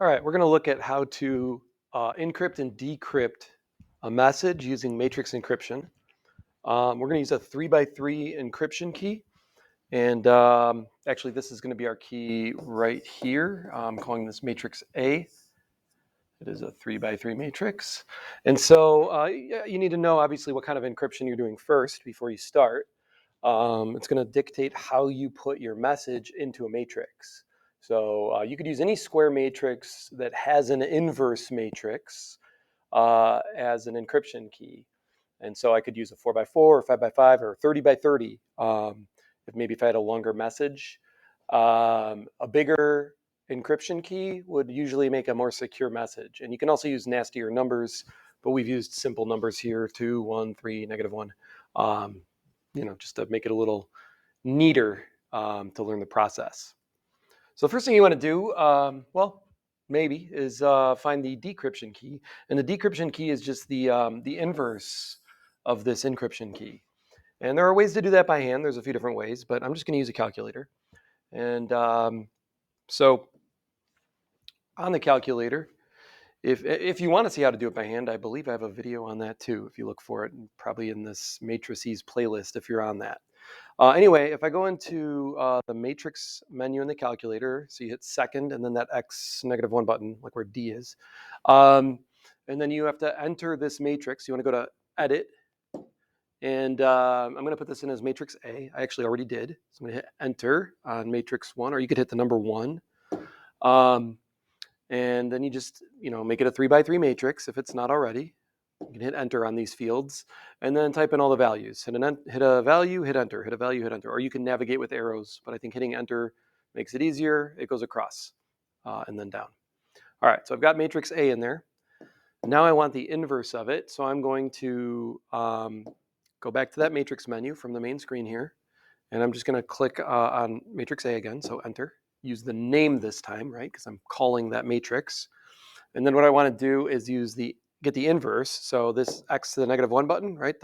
All right, we're going to look at how to encrypt and decrypt a message using matrix encryption. We're going to use a 3x3 encryption key. And actually, this is going to be our key right here. I'm calling this matrix A. It is a 3x3 matrix. And so you need to know, obviously, what kind of encryption you're doing first before you start. It's going to dictate how you put your message into a matrix. So you could use any square matrix that has an inverse matrix as an encryption key. And so I could use a 4x4 or 5x5 or 30x30 if I had a longer message. A bigger encryption key would usually make a more secure message. And you can also use nastier numbers, but we've used simple numbers here, 2, 1, 3, -1. Just to make it a little neater to learn the process. So the first thing you want to do, maybe, is find the decryption key. And the decryption key is just the inverse of this encryption key. And there are ways to do that by hand. There's a few different ways, but I'm just going to use a calculator. And so on the calculator, if you want to see how to do it by hand, I believe I have a video on that too. If you look for it, probably in this Matrices playlist, if you're on that. Anyway, if I go into the matrix menu in the calculator, so you hit second and then that X -1 button, like where D is. And then you have to enter this matrix. You want to go to edit. And I'm going to put this in as matrix A. I actually already did. So I'm going to hit enter on matrix 1, or you could hit the number 1. And then you just, make it a 3x3 matrix if it's not already. You can hit enter on these fields and then type in all the values. Hit a value, hit enter, hit a value, hit enter. Or you can navigate with arrows, but I think hitting enter makes it easier. It goes across and then down. All right, so I've got matrix A in there. Now I want the inverse of it. So I'm going to go back to that matrix menu from the main screen here. And I'm just going to click on matrix A again, so enter. Use the name this time, right? Because I'm calling that matrix. And then what I want to do is get the inverse. So this X to the -1 button, right?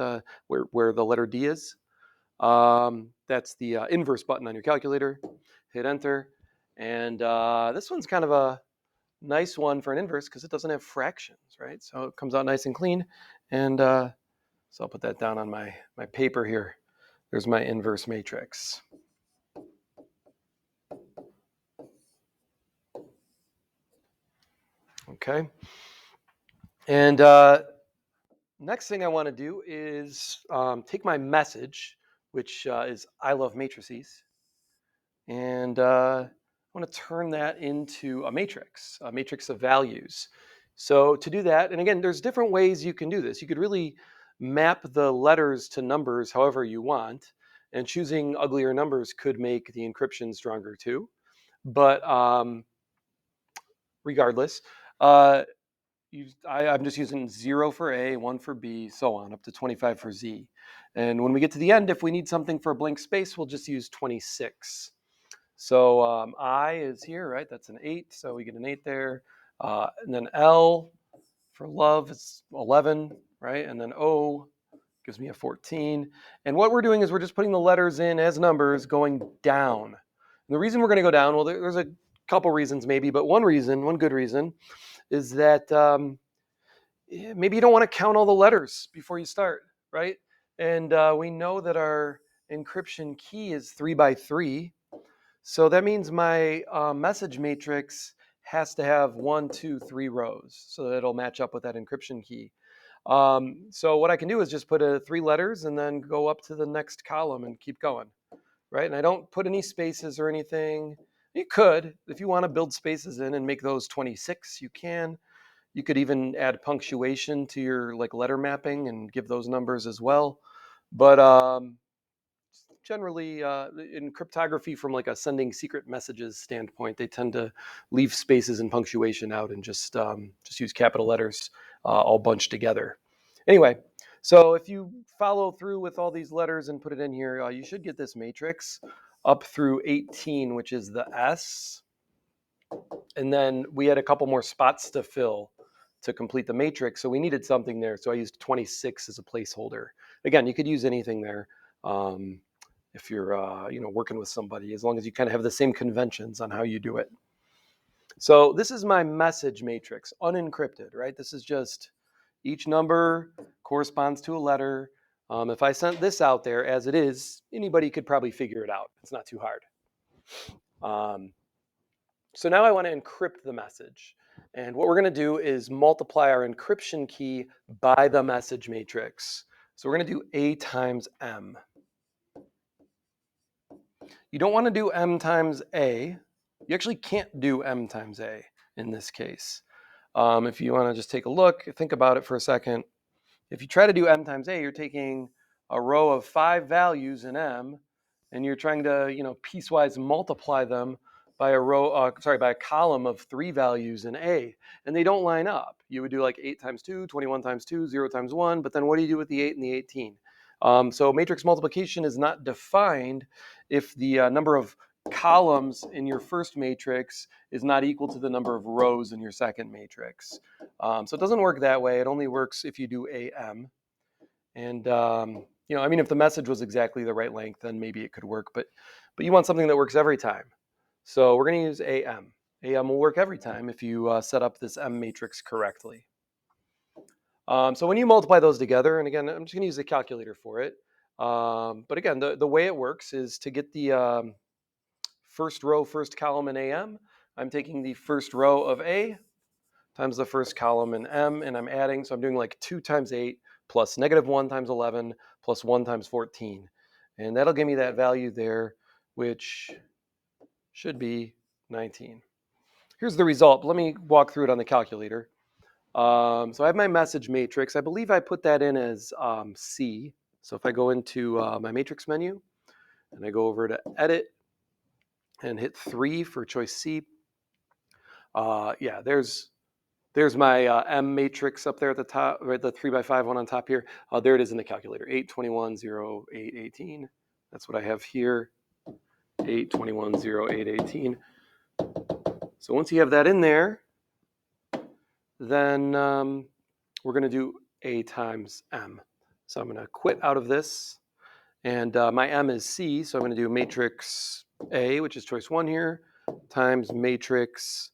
Where the letter D is. That's the inverse button on your calculator. Hit enter. And this one's kind of a nice one for an inverse because it doesn't have fractions, right? So it comes out nice and clean. And so I'll put that down on my paper here. There's my inverse matrix. Okay. And next thing I want to do is take my message, which is I love matrices, and I want to turn that into a matrix of values. So to do that, and again, there's different ways you can do this. You could really map the letters to numbers however you want, and choosing uglier numbers could make the encryption stronger too. But regardless, I'm just using 0 for A, 1 for B, so on, up to 25 for Z. And when we get to the end, if we need something for a blank space, we'll just use 26. So I is here, right? That's an 8, so we get an 8 there. And then L for love is 11, right? And then O gives me a 14. And what we're doing is we're just putting the letters in as numbers going down. And the reason we're going to go down, well, there's a couple reasons maybe, but one good reason, is that maybe you don't want to count all the letters before you start, right? And we know that our encryption key is 3x3. So that means my message matrix has to have 1, 2, 3 rows so that it'll match up with that encryption key. So what I can do is just put 3 letters and then go up to the next column and keep going, right? And I don't put any spaces or anything. You could, if you want to build spaces in and make those 26, you can. You could even add punctuation to your letter mapping and give those numbers as well. But generally, in cryptography, from a sending secret messages standpoint, they tend to leave spaces and punctuation out and just use capital letters all bunched together. Anyway, so if you follow through with all these letters and put it in here, you should get this matrix up through 18, which is the S. And then we had a couple more spots to fill to complete the matrix. So we needed something there. So I used 26 as a placeholder. Again, you could use anything there if you're working with somebody, as long as you kind of have the same conventions on how you do it. So this is my message matrix, unencrypted, right? This is just each number corresponds to a letter. If I sent this out there as it is, anybody could probably figure it out. It's not too hard. So now I want to encrypt the message. And what we're going to do is multiply our encryption key by the message matrix. So we're going to do A times M. You don't want to do M times A. You actually can't do M times A in this case. If you want to just take a look, think about it for a second. If you try to do M times A, you're taking a row of 5 values in M, and you're trying to, piecewise multiply them by by a column of 3 values in A, and they don't line up. You would do like 8 times 2, 21 times 2, 0 times 1, but then what do you do with the 8 and the 18? So matrix multiplication is not defined if the number of columns in your first matrix is not equal to the number of rows in your second matrix. So it doesn't work that way. It only works if you do AM. And if the message was exactly the right length, then maybe it could work. But you want something that works every time. So we're going to use AM. AM will work every time if you set up this M matrix correctly. So when you multiply those together, and again, I'm just going to use a calculator for it. But again, the way it works is to get the first row, first column in AM, I'm taking the first row of A times the first column in M, and I'm adding, so I'm doing like 2 times 8 plus -1 times 11 plus 1 times 14. And that'll give me that value there, which should be 19. Here's the result. Let me walk through it on the calculator. So I have my message matrix. I believe I put that in as C. So if I go into my matrix menu and I go over to Edit and hit 3 for choice C, there's my M matrix up there at the top, right? The 3x5 one on top here. There it is in the calculator. 8, 21, 0, 8, 18. That's what I have here. 8, 21, 0, 8, 18. So once you have that in there, then we're going to do A times M. So I'm going to quit out of this. And my M is C. So I'm going to do matrix A, which is choice 1 here, times matrix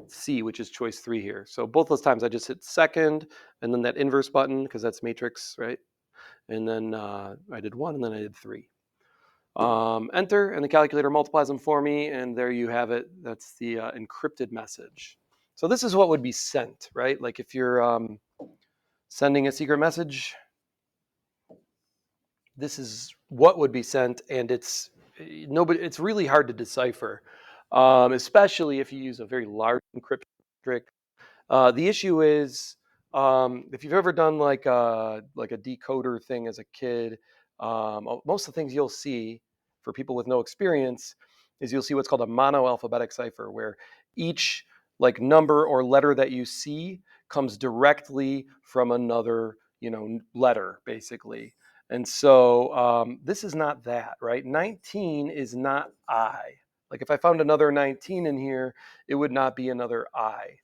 C, which is choice 3 here. So both those times I just hit second and then that inverse button because that's matrix, right? And then I did 1 and then I did 3. Enter, and the calculator multiplies them for me, and there you have it. That's the encrypted message. So this is what would be sent, right? Like if you're sending a secret message, this is what would be sent, and it's really hard to decipher, especially if you use a very large encryption trick. The issue is if you've ever done like a decoder thing as a kid, most of the things you'll see for people with no experience is you'll see what's called a monoalphabetic cipher, where each like number or letter that you see comes directly from another letter, basically. And so this is not that, right? 19 is not I. Like if I found another 19 in here, it would not be another I.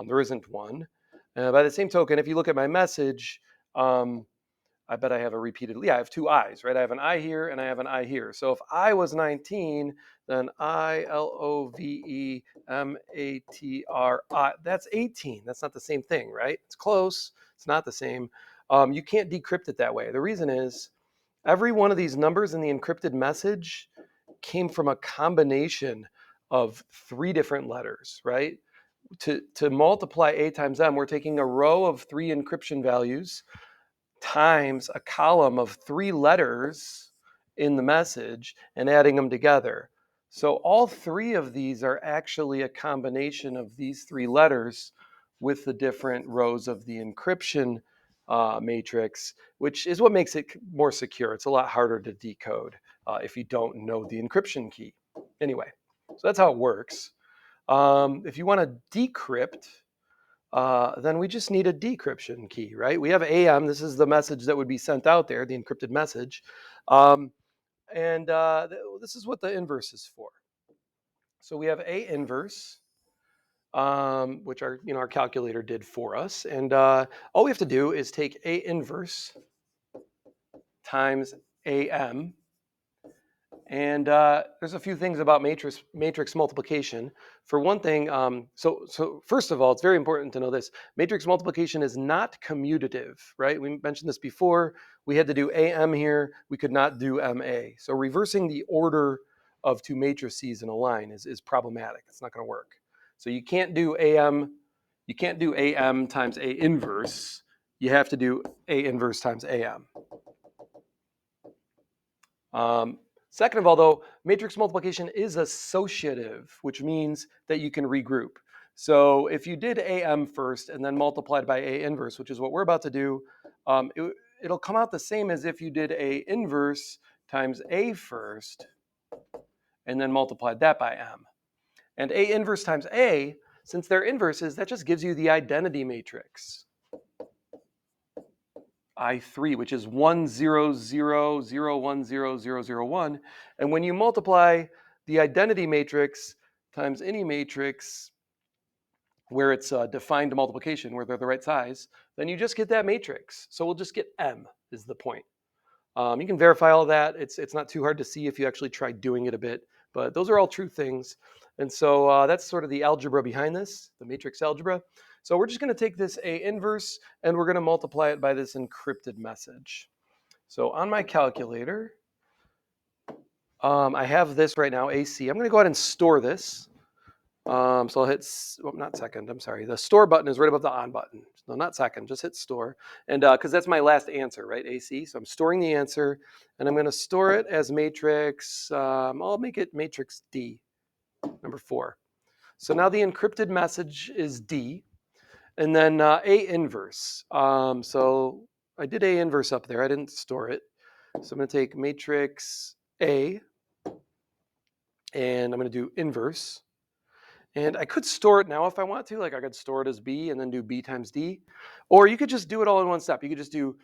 There isn't one. By the same token, if you look at my message, I bet I have a repeated, I have 2 I's, right? I have an I here and I have an I here. So if I was 19, then ILOVEMATRI, that's 18. That's not the same thing, right? It's close. It's not the same. You can't decrypt it that way. The reason is every one of these numbers in the encrypted message came from a combination of 3 different letters, right? To multiply A times M, we're taking a row of 3 encryption values times a column of 3 letters in the message and adding them together. So all 3 of these are actually a combination of these 3 letters with the different rows of the encryption matrix, which is what makes it more secure. It's a lot harder to decode if you don't know the encryption key. Anyway, so that's how it works. If you want to decrypt, then we just need a decryption key, right? We have AM. This is the message that would be sent out there, the encrypted message. And this is what the inverse is for. So we have A inverse, which our calculator did for us. And all we have to do is take A inverse times AM. And there's a few things about matrix multiplication. For one thing, so first of all, it's very important to know this. Matrix multiplication is not commutative, right? We mentioned this before. We had to do AM here. We could not do MA. So reversing the order of two matrices in a line is problematic. It's not going to work. So you can't do AM. You can't do AM times A inverse. You have to do A inverse times AM. Second of all, though, matrix multiplication is associative, which means that you can regroup. So if you did AM first and then multiplied by A inverse, which is what we're about to do, it'll come out the same as if you did A inverse times A first and then multiplied that by M. And A inverse times A, since they're inverses, that just gives you the identity matrix. I3, which is 1, 0, 0, 0, 1, 0, 0, 0, 1. And when you multiply the identity matrix times any matrix where it's a defined multiplication, where they're the right size, then you just get that matrix. So we'll just get M is the point. You can verify all that. It's not too hard to see if you actually try doing it a bit, but those are all true things. And so that's sort of the algebra behind this, the matrix algebra. So we're just going to take this A inverse and we're going to multiply it by this encrypted message. So on my calculator, I have this right now, AC. I'm going to go ahead and store this. So I'll hit, not second, I'm sorry. The store button is right above the on button. No, not second, just hit store. And because that's my last answer, right, AC. So I'm storing the answer and I'm going to store it as matrix, I'll make it matrix D, number 4. So now the encrypted message is D. And then A inverse. So I did A inverse up there. I didn't store it. So I'm going to take matrix A and I'm going to do inverse. And I could store it now if I want to. Like I could store it as B and then do B times D. Or you could just do it all in one step. You could just do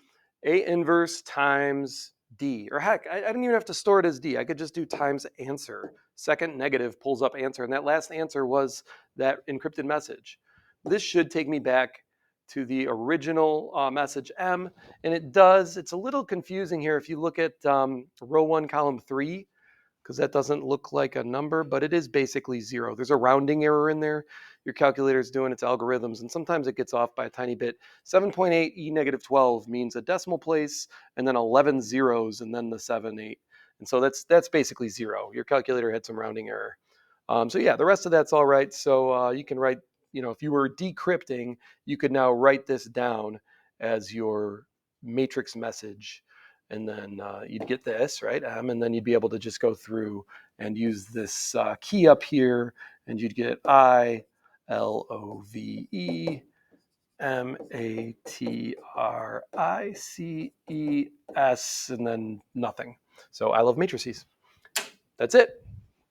A inverse times D. Or heck, I didn't even have to store it as D. I could just do times answer. Second negative pulls up answer. And that last answer was that encrypted message. This should take me back to the original message M. And it does. It's a little confusing here if you look at row 1, column 3. Because that doesn't look like a number, but it is basically 0. There's a rounding error in there. Your calculator is doing its algorithms, and sometimes it gets off by a tiny bit. 7.8 e negative 12 means a decimal place, and then 11 zeros, and then the 7, 8. And so that's basically 0. Your calculator had some rounding error. So yeah, the rest of that's all right. So you can write, if you were decrypting, you could now write this down as your matrix message. And then you'd get this, right? And then you'd be able to just go through and use this key up here, and you'd get ILOVEMATRICES, and then nothing. So I love matrices. That's it.